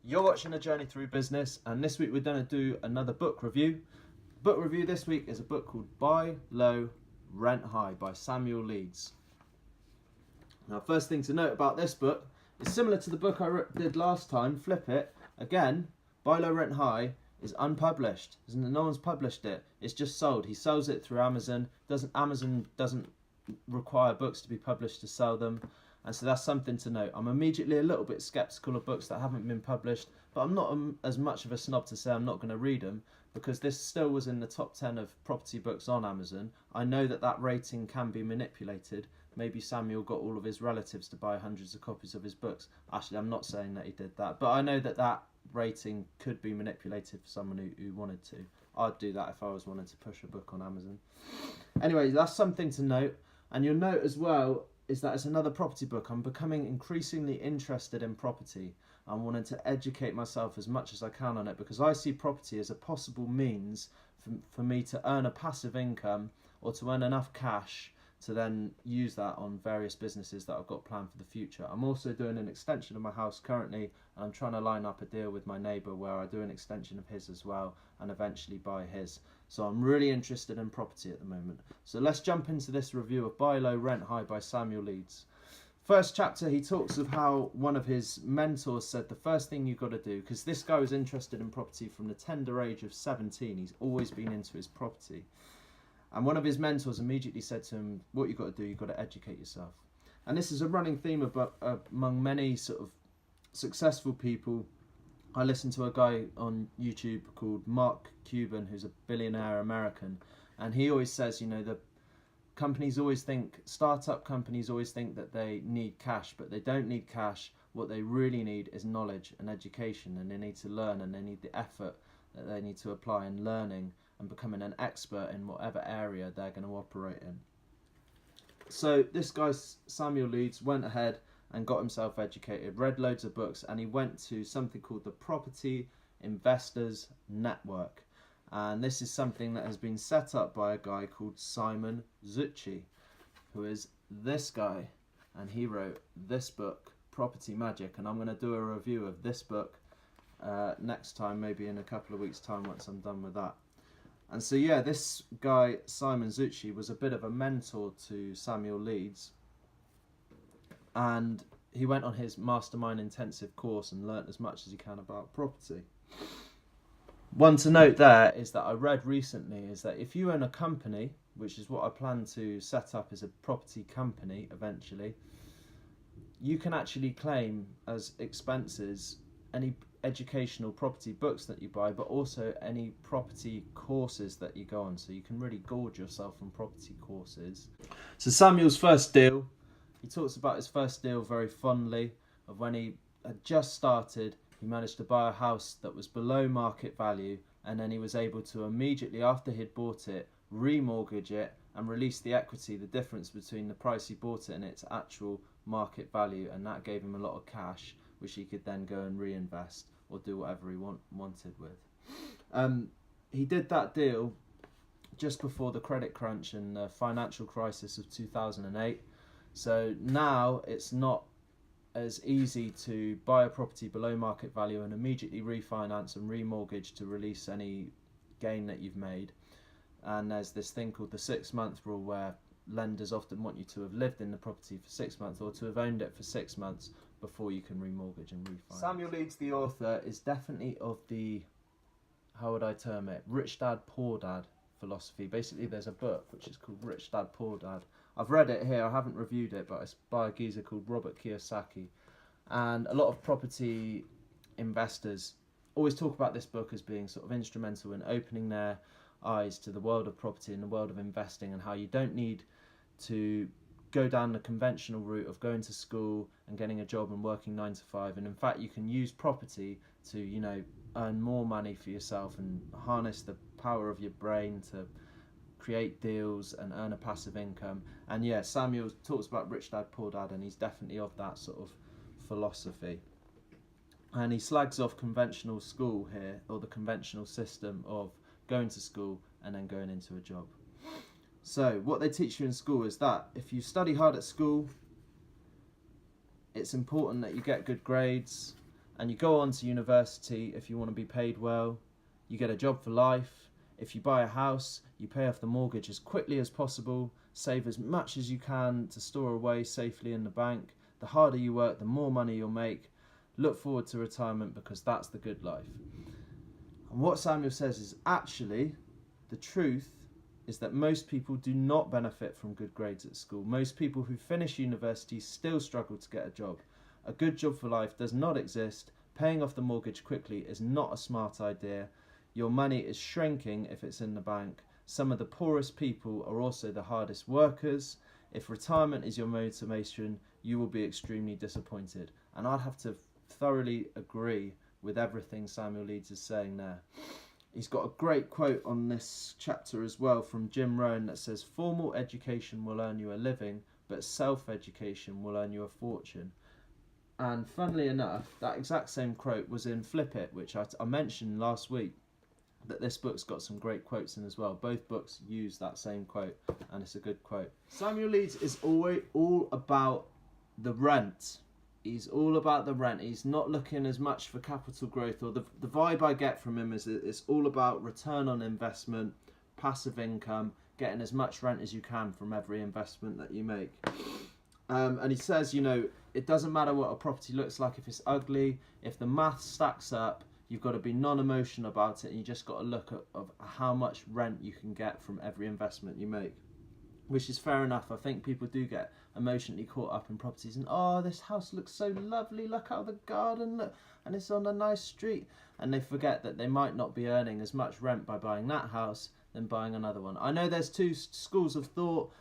You're watching A Journey Through Business, and this week we're going to do another book review. Book review this week is a book called Buy Low, Rent High by Samuel Leeds. Now, first thing to note about this book is similar to the book I did last time, Flip It. Again, Buy Low, Rent High is unpublished. No one's published it. It's just sold. He sells it through Amazon. Amazon doesn't require books to be published to sell them. And so that's something to note. I'm immediately a little bit sceptical of books that haven't been published, but I'm not as much of a snob to say I'm not going to read them, because this still was in the top 10 of property books on Amazon. I know that rating can be manipulated. Maybe Samuel got all of his relatives to buy hundreds of copies of his books. Actually, I'm not saying that he did that, but I know that rating could be manipulated for someone who wanted to. I'd do that if I was wanting to push a book on Amazon. Anyway, that's something to note. And you'll note as well is that it's another property book. I'm becoming increasingly interested in property. I'm wanting to educate myself as much as I can on it, because I see property as a possible means for me to earn a passive income, or to earn enough cash to then use that on various businesses that I've got planned for the future. I'm also doing an extension of my house currently, and I'm trying to line up a deal with my neighbour where I do an extension of his as well and eventually buy his. So I'm really interested in property at the moment. So let's jump into this review of Buy Low, Rent High by Samuel Leeds. First chapter, he talks of how one of his mentors said the first thing you've got to do, because this guy was interested in property from the tender age of 17. He's always been into his property. And one of his mentors immediately said to him, what you've got to do, you've got to educate yourself. And this is a running theme among many sort of successful people. I listen to a guy on YouTube called Mark Cuban, who's a billionaire American. And he always says, the startup companies always think that they need cash, but they don't need cash. What they really need is knowledge and education, and they need to learn, and they need the effort that they need to apply in learning and becoming an expert in whatever area they're going to operate in. So this guy, Samuel Leeds, went ahead and got himself educated, read loads of books, and he went to something called the Property Investors Network. And this is something that has been set up by a guy called Simon Zucchi, who is this guy, and he wrote this book, Property Magic, and I'm going to do a review of this book next time, maybe in a couple of weeks' time once I'm done with that. And so yeah, this guy, Simon Zucchi, was a bit of a mentor to Samuel Leeds, and he went on his mastermind intensive course and learnt as much as he can about property. One to note there is that I read recently is that if you own a company, which is what I plan to set up as a property company eventually, you can actually claim as expenses any educational property books that you buy, but also any property courses that you go on. So you can really gorge yourself on property courses. So Samuel's first deal, he talks about his first deal very fondly, of when he had just started. He managed to buy a house that was below market value, and then he was able to immediately after he'd bought it remortgage it and release the equity, the difference between the price he bought it and its actual market value, and that gave him a lot of cash which he could then go and reinvest or do whatever he wanted with. He did that deal just before the credit crunch and the financial crisis of 2008. So now it's not as easy to buy a property below market value and immediately refinance and remortgage to release any gain that you've made. And there's this thing called the 6-month rule, where lenders often want you to have lived in the property for 6 months or to have owned it for 6 months before you can remortgage and refinance. Samuel Leeds, the author, is definitely of the, how would I term it, rich dad, poor dad philosophy. Basically, there's a book which is called Rich Dad, Poor Dad. I've read it here, I haven't reviewed it, but it's by a geezer called Robert Kiyosaki. And a lot of property investors always talk about this book as being sort of instrumental in opening their eyes to the world of property and the world of investing, and how you don't need to go down the conventional route of going to school and getting a job and working 9 to 5, and in fact you can use property to earn more money for yourself and harness the power of your brain to create deals and earn a passive income. And yeah, Samuel talks about Rich Dad, Poor Dad, and he's definitely of that sort of philosophy. And he slags off conventional school here, or the conventional system of going to school and then going into a job. So what they teach you in school is that if you study hard at school, it's important that you get good grades, and you go on to university if you want to be paid well. You get a job for life. If you buy a house, you pay off the mortgage as quickly as possible, save as much as you can to store away safely in the bank. The harder you work, the more money you'll make. Look forward to retirement because that's the good life. And what Samuel says is actually the truth is that most people do not benefit from good grades at school. Most people who finish university still struggle to get a job. A good job for life does not exist. Paying off the mortgage quickly is not a smart idea. Your money is shrinking if it's in the bank. Some of the poorest people are also the hardest workers. If retirement is your motivation, you will be extremely disappointed. And I'd have to thoroughly agree with everything Samuel Leeds is saying there. He's got a great quote on this chapter as well from Jim Rohn that says, "Formal education will earn you a living, but self-education will earn you a fortune." And funnily enough, that exact same quote was in Flip It, which I mentioned last week, that this book's got some great quotes in as well. Both books use that same quote, and it's a good quote. Samuel Leeds is always all about the rent. He's all about the rent. He's not looking as much for capital growth, or the vibe I get from him is it's all about return on investment, passive income, getting as much rent as you can from every investment that you make. And he says, it doesn't matter what a property looks like if it's ugly. If the math stacks up, you've got to be non-emotional about it, and you just got to look at how much rent you can get from every investment you make. Which is fair enough. I think people do get emotionally caught up in properties and, oh, this house looks so lovely, look out the garden, look, and it's on a nice street, and they forget that they might not be earning as much rent by buying that house than buying another one. I know there's two schools of thought,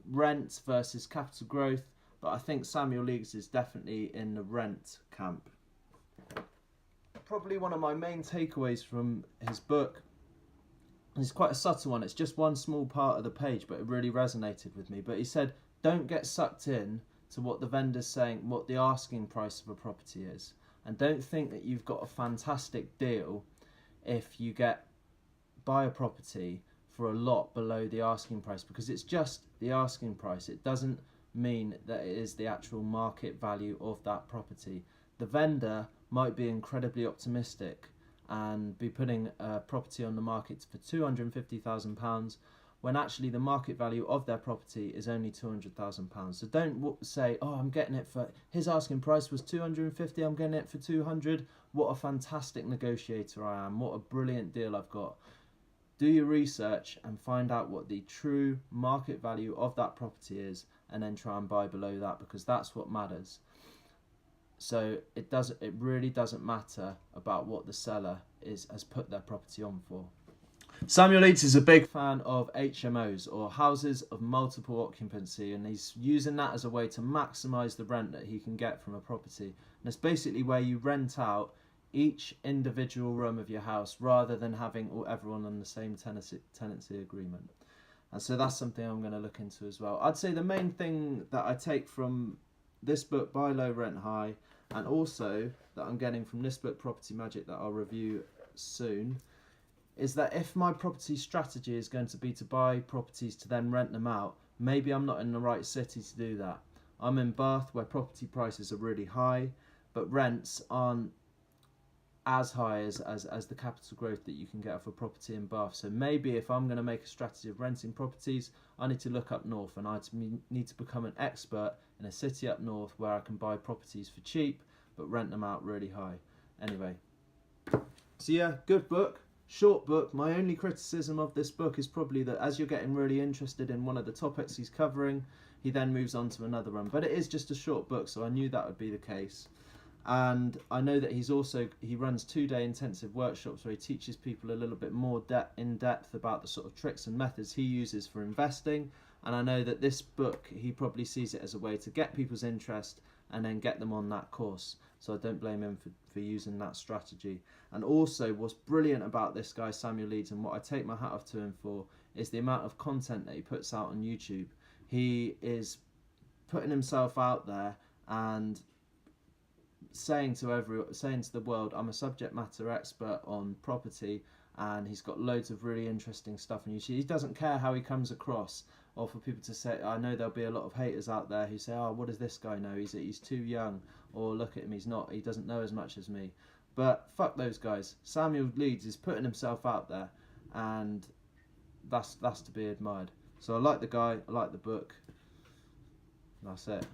rent versus capital growth, but I think Samuel Leeds is definitely in the rent camp. Probably one of my main takeaways from his book, it's quite a subtle one, it's just one small part of the page, but it really resonated with me. But he said, don't get sucked in to what the vendor's saying, what the asking price of a property is. And don't think that you've got a fantastic deal if you buy a property for a lot below the asking price, because it's just the asking price. It doesn't mean that it is the actual market value of that property. The vendor might be incredibly optimistic and be putting a property on the market for £250,000 when actually the market value of their property is only £200,000. So don't say, oh, I'm getting it for, his asking price was 250, I'm getting it for 200. What a fantastic negotiator I am. What a brilliant deal I've got. Do your research and find out what the true market value of that property is, and then try and buy below that, because that's what matters. So it really doesn't matter about what the seller has put their property on for. Samuel Leeds is a big fan of HMOs, or houses of multiple occupancy, and he's using that as a way to maximise the rent that he can get from a property. And it's basically where you rent out each individual room of your house rather than having everyone on the same tenancy agreement. And so that's something I'm going to look into as well. I'd say the main thing that I take from this book, Buy Low, Rent High, and also that I'm getting from this book, Property Magic, that I'll review soon, is that if my property strategy is going to be to buy properties to then rent them out, maybe I'm not in the right city to do that. I'm in Bath, where property prices are really high, but rents aren't as high as the capital growth that you can get off a property in Bath. So maybe if I'm going to make a strategy of renting properties, I need to look up north, and I need to become an expert in a city up north where I can buy properties for cheap but rent them out really high. Anyway, so yeah, good book, short book. My only criticism of this book is probably that as you're getting really interested in one of the topics he's covering, he then moves on to another one. But it is just a short book, so I knew that would be the case. And I know that he runs 2-day intensive workshops where he teaches people a little bit more in depth about the sort of tricks and methods he uses for investing. And I know that this book, he probably sees it as a way to get people's interest and then get them on that course. So I don't blame him for using that strategy. And also, what's brilliant about this guy, Samuel Leeds, and what I take my hat off to him for, is the amount of content that he puts out on YouTube. He is putting himself out there and saying to the world, I'm a subject matter expert on property, and he's got loads of really interesting stuff on YouTube. He doesn't care how he comes across, or for people to say, I know there'll be a lot of haters out there who say, oh, what does this guy know? He's too young, or look at him, he doesn't know as much as me. But fuck those guys. Samuel Leeds is putting himself out there, and that's to be admired. So I like the guy, I like the book. That's it.